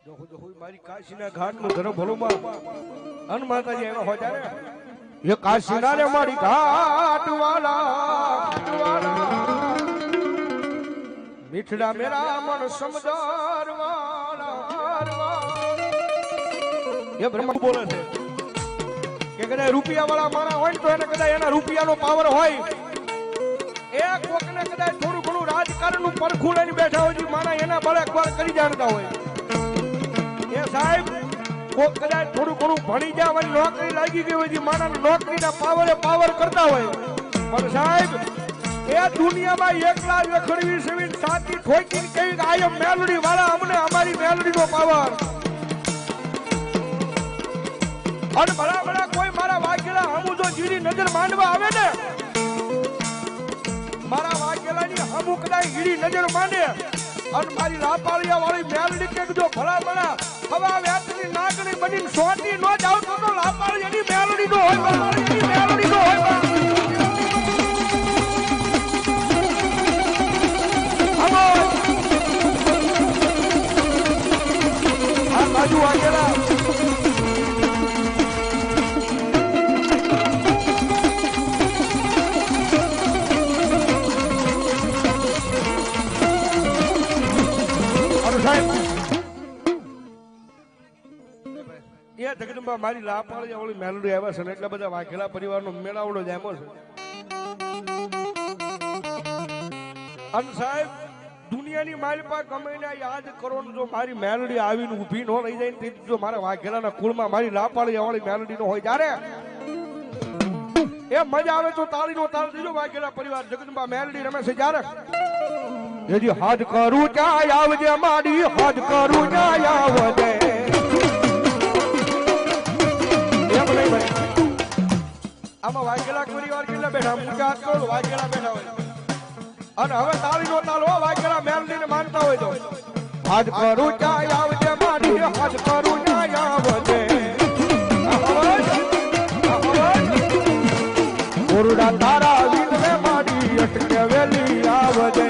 મારી કાશીના ઘાટનું ધર્મ ભલુમાં અન માતાજી એવા હોય ત્યારે એ કાશીના રે મારી ઘાટ વાલા મીઠડા મેરા મન સમજાર વાલા એ બ્રહ્મ બોલે છે કે કદાચ રૂપિયા વાળા માણા હોય તો એને કદાચ એના રૂપિયાનો પાવર હોય એ કોકને કદાચ થોડું ઘણું રાજકારણનું પરખું લઈને બેઠા હોય માણા એના બળે એકવાર કરી જાણતા હોય એ સાહેબ કોક કદાચ થોડું ઘણું ભણી જવાની નોકરી લાગી ગઈ હોય માણસ નોકરીના પાવર કરતા હોય પણ સાહેબ એ દુનિયામાં એકલા રખડવી સેવીન સાચી ઠોકી કહી કે આયો મેલડી વાળા અમને અમારી મેલડીનો પાવર અને બરાબર કોઈ મારા વાઘેલા હમુ જો જીરી નજર માંડવા આવે ને મારા વાઘેલાની હમુ કદાચ જીરી નજર માંડે અને મારી લાપાળિયા વાળી મેલડી કે જો ભલા ભલા હવા વ્યાતની નાગણી બની સોટી નો જાવ તો લાપાળિયાની મેલડી નો હોય મારી મેલડી નો હોય આ બાજુ વાઘેલા જગદંબા મારી લાપાળી ઓલી મેલડી આવ્યા છે ને એટલા બધા વાઘેલા પરિવારનો મેળાવડો જામો છે અને સાહેબ દુનિયાની મારી પાસે ગમે યાદ કરો જો મારી મેલડી આવીને ઊભી ન રહી જાય ને જો મારા વાઘેલાના કુળમાં મારી લાપાળી વાળી મેલડી નો હોય ત્યારે એ મજા આવે તો તાળીનો તાળ દીજો વાઘેલા પરિવાર જગદંબા મેલડી રમે છે જ્યારે જેજી હાથ કરું ત્યાં આવજે મારી હાથ કરું ત્યાં આવજે આમાં વાઘેલા પરિવાર કેટલા બેઠા મુકા હાથ કરો વાઘેલા બેઠા હોય અને હવે તાળીનો તાળ હો વાઘેલા મેલડીને માનતા હોય તો હાથ કરું ત્યાં આવજે મારી હાથ કરું ત્યાં આવજે ઓરડા તારા વિનવે મારી અટકે વેલી આવજે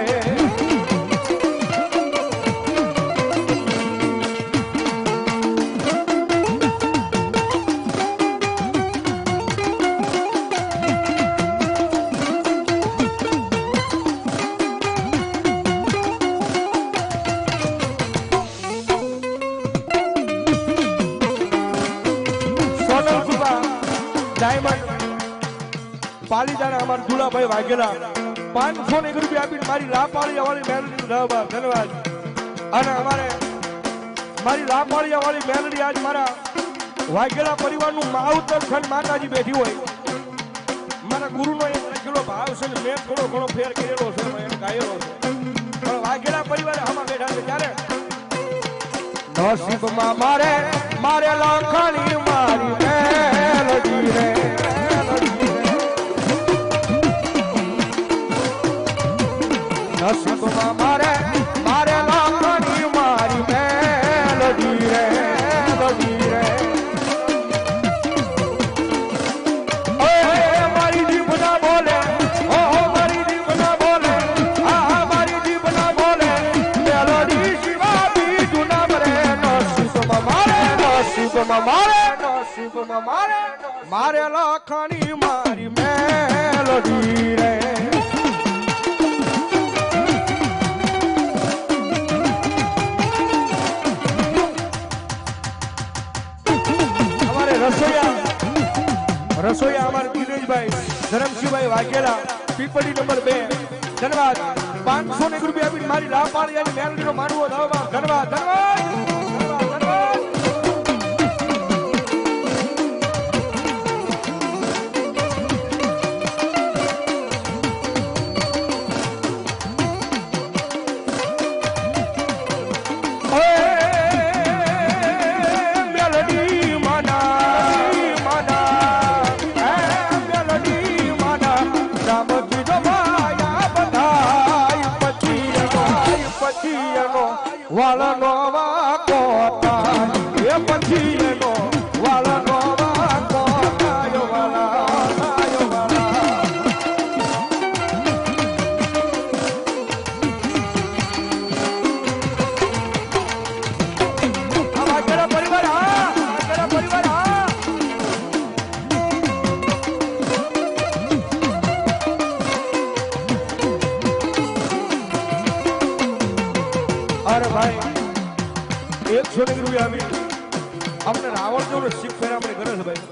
પાલીદાના અમારા દુલાભાઈ વાઘેલા 501 રૂપિયા આપીને મારી લાપાળી વાળી મેલડી ધન્યવાદ અને અમારે મારી લાપાળી વાળી મેલડી આજ મારા વાઘેલા પરિવારનું માવતર ખંડ માતાજી બેઠી હોય મારા ગુરુનો એક લખેલો ભાવ છે ને મેં થોડો ઘણો ફેર કરેલો છે એમ ગાયેલો છે પણ વાઘેલા પરિવારે આમાં બેઠા છે ત્યારે નસીબમાં મારે લખાણી મારી મેલડી રે નસીબમાં મારે લાખની મારી મેલડી રે બડી રે ઓય મારી જીભ ના બોલે ઓ મારી જીભ ના બોલે આ મારી જીભ ના બોલે મેલડી શિવા બીજું ના મરે નસીબમાં મારે લાખની મારી મેલડી રે રસોઈયા અમારે દિનેશભાઈ ધરમસિંહભાઈ વાઘેલા પીપળી નંબર 2 ધન્યવાદ 501 રૂપિયા આપીને મારી લાપાળિયાની મેલડીનો માનવો ધન્યવાદ વાળા નો 100 આવી આપણે રાવણ જેવો શીખ ફેર આપણે કરે છે ભાઈ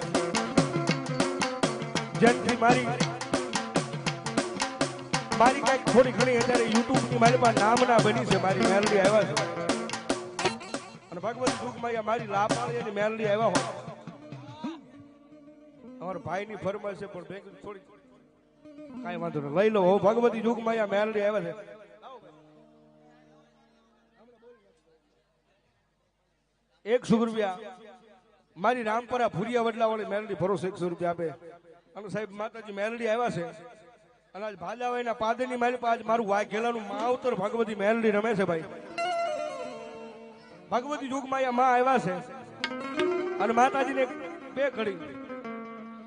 જેનથી મારી કઈક થોડી ઘણી અત્યારે યુટ્યુબ ની મારી પાસે નામના બની છે મારી મેલડી આવ્યા છે અને ભગવતી દુઃખમાં મારી લાપાળી ની મેલડી આવ્યા હોય અમારા ભાઈની ફરમાઈશ છે પણ ભેગું થોડી કાંઈ વાંધો નહીં લઈ લો ભગવતી દુઃખમાં મેલડી આવ્યા છે ₹100 મારી રામપરા ભુરિયા વડલા વાળી મેલડી ભરોસે ₹100 આપે અને સાહેબ માતાજી મેલડી આવ્યા છે અને આજ ભાજાવાઈના પાદરની મારી પાસે મારું વાઘેલાનું માવતર ભગવતી મેલડી રમે છે ભાઈ ભગવતી યુગમાં માં આવ્યા છે અને માતાજીને બે ઘડી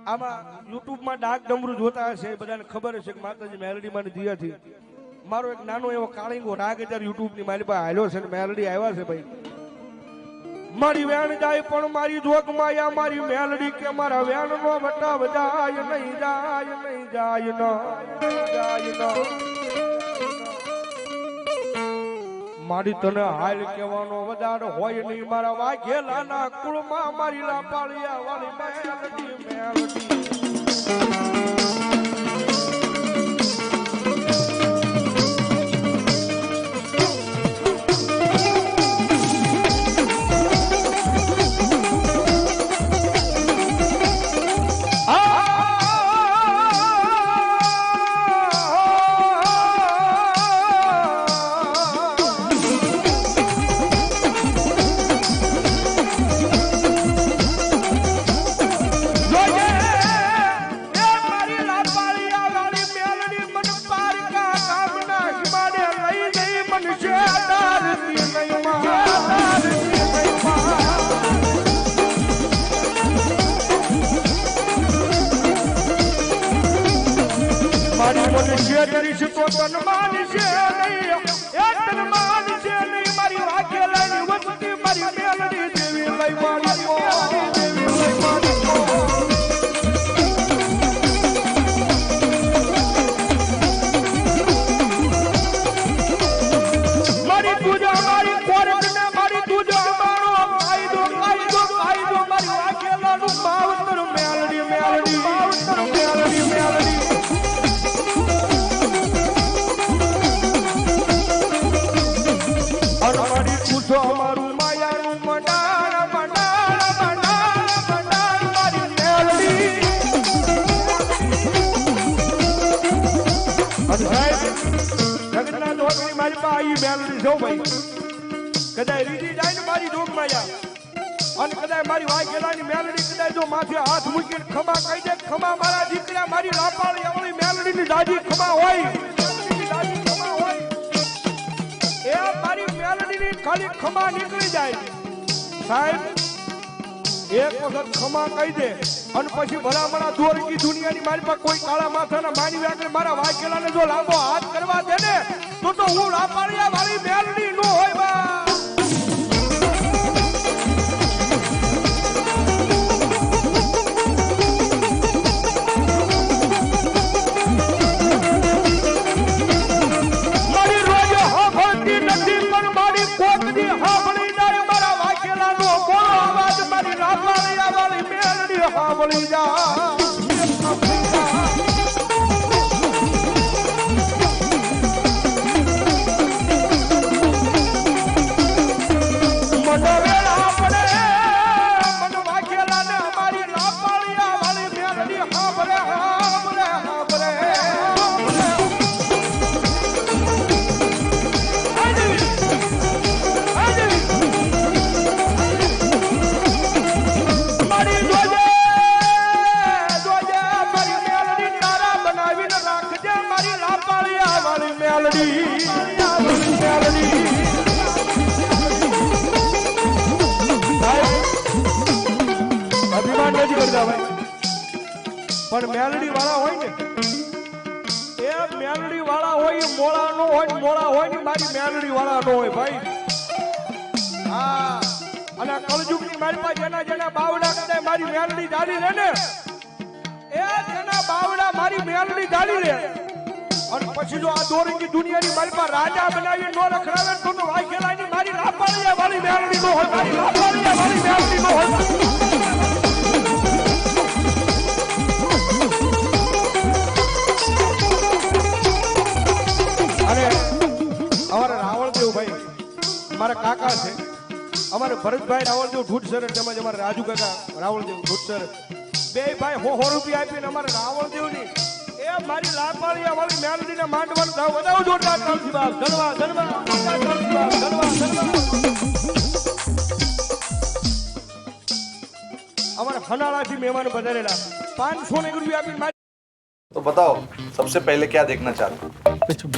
આમાં યુટ્યુબમાં ડાક ડમરું જોતા હશે બધાને ખબર હશે કે માતાજી મેલડી માં દિયાથી મારો એક નાનો એવો કાળીંગો રાગ અત્યારે યુટ્યુબ ની મારી પાસે હાલ્યો છે અને મેલડી આવ્યા છે ભાઈ મારી વેણ જાય પણ મારી જોગ માયા મારી મેલડી કે મારા વેણ નો વટાવ જાય નહીં જાય નહીં જાય મારી તને હાલ કહેવાનો વધારે હોય નહીં મારા વાઘેલાના કુળમાં મારી લાપાળિયા વાળી મેલડી તો તન માનશે નહીં તન માનશે નહીં મારી વાઘેલાની વસ્તી મારી મેલડી દેવી લઈ મારી મારી પૂજા મારી કોરટ ને મારી પૂજા મારો કાયદો કાયદો કાયદો મારી વાઘેલાનું માવતર મેલડી મેલડી માવતર મેલડી મેલડી અમારું માયાનું મંડાણ મંડાણ મંડાણ મંડાણ મારી મેલડી અને સાહેબ જગતના દોકરી મારી પાસે આવી મેલડી છો ભાઈ કદાચ રીધી જાય ને મારી જોગ માયા અને કદાચ મારી વાઘેલાની મેલડી કદાચ જો માથે હાથ મૂકીને ખમા કહી દે ખમા મારા દીકરા મારી લાપાળી આવળી મેલડીની દાદી ખમા હોય એ મારી મેલડીની ખાલી ખમા નીકળી જાય સાહેબ એક વખત ખમા કહી દે અને પછી ભલામણા દોરકી દુનિયાની મારી પાસે કોઈ કાળા માથાના માની વાગે મારા વાઘેલાને જો લાંબો હાથ કરવા દે ને તો હું લાપાળિયા વાળી મેલડી નો હોય બા હાવળી જા પણ મેલડી વાળા હોય ને એ મેલડી વાળા હોય મોળા નો હોય મોળા હોય ને મારી મેલડી વાળા નો હોય ભાઈ હા અને કળજુગ ની મારી પાસે જેના જેના બાવડા કદાચ મારી મેલડી દાડી લે ને એ જેના બાવડા મારી મેલડી દાડી લે અને પછી જો આ દોરંગી દુનિયાની મારી પાસે રાજા બનાવી નો રખડાવે તો વાઘેલાની મારી લાપાળિયા વાળી મેલડી નો હોય ભાઈ મારા કાકા છે, અમારે ભરતભાઈ રાવળદેવ ઢૂઢ સર તેમજ અમારા રાજુ કાકા રાવળદેવ ઢૂઢ સર બે ભાઈ 100 રૂપિયા આપીને અમારે રાવળદેવની એ મારી લાપાળિયા વાળી મેલડીને માંડવાનું થાવ વધાવો જોરદાર તાળથી બાપ ધનવા ધનવા ધનવા અમારા ખનાળાથી મહેમાન પધારેલા 500 રૂપિયા આપીને तो बताओ सबसे पहले क्या देखना चाहते हो?